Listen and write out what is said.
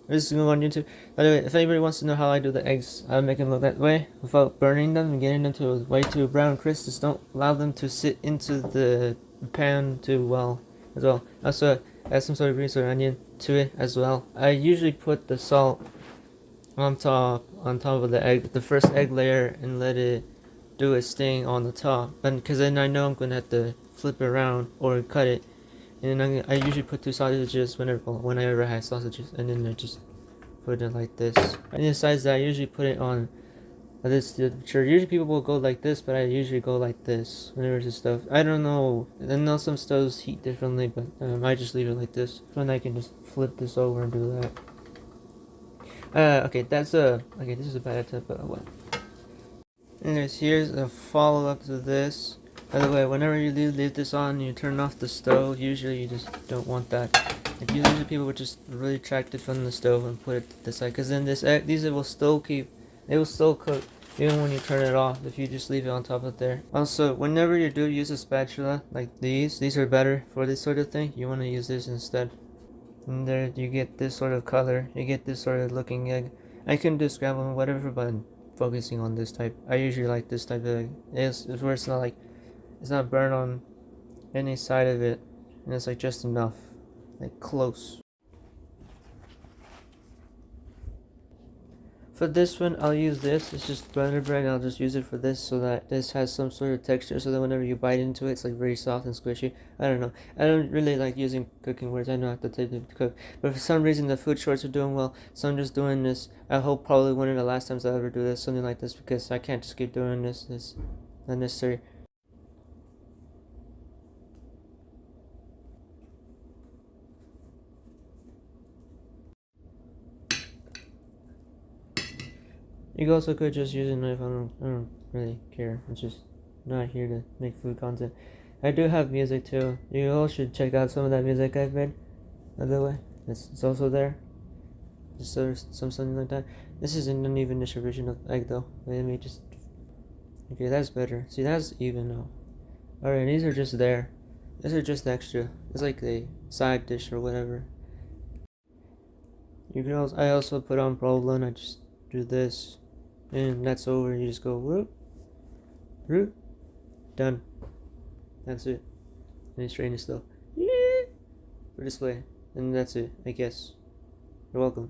This is going on YouTube. By the way, if anybody wants to know how I do the eggs, I make them look that way without burning them and getting them to way too brown crisp. Just don't allow them to sit into the pan too well as well. Also, add some sort of grease or onion to it as well. I usually put the salt on top of the egg, the first egg layer, and let it do its thing on the top. And because then I know I'm gonna have to flip it around or cut it. And then I usually put two sausages whenever I have sausages, and then I just put it like this. And besides that, I usually put it on this. Sure, usually people will go like this, but I usually go like this whenever it's stuff. I don't know. I know some stoves heat differently, but I just leave it like this. Then I can just flip this over and do that. Okay, this is a bad tip, but what? Anyways, here's a follow-up to this. By the way, whenever you leave this on, you turn off the stove. Usually, you just don't want that. Like usually, people would just really retract it from the stove and put it to the side, because then these will still cook even when you turn it off if you just leave it on top of there. Also, whenever you do use a spatula like these are better for this sort of thing. You want to use this instead. And there you get this sort of color. You get this sort of looking egg. I can do scrambled and whatever, but I'm focusing on this type. I usually like this type of egg. It's where it's not burnt on any side of it, and it's like just enough, like close. For this one, I'll use this. It's just butter bread. I'll just use it for this so that this has some sort of texture, so that whenever you bite into it, it's like very soft and squishy. I don't know. I don't really like using cooking words. I know how to take to cook, but for some reason the food shorts are doing well, so I'm just doing this. I hope probably one of the last times I ever do this, something like this, because I can't just keep doing this. It's unnecessary. You also could just use a knife. I don't really care. It's just not here to make food content. I do have music too. You all should check out some of that music I've made. By the way, it's also there. Just something like that. This is an uneven distribution of egg though. Let me just. Okay, that's better. See, that's even now. Alright, these are just there. These are just extra. It's like a side dish or whatever. You can also. I also put on provolone. I just do this. And that's over. You just go whoop, whoop, done. That's it. And it's raining still. Yeah. For display. And that's it, I guess. You're welcome.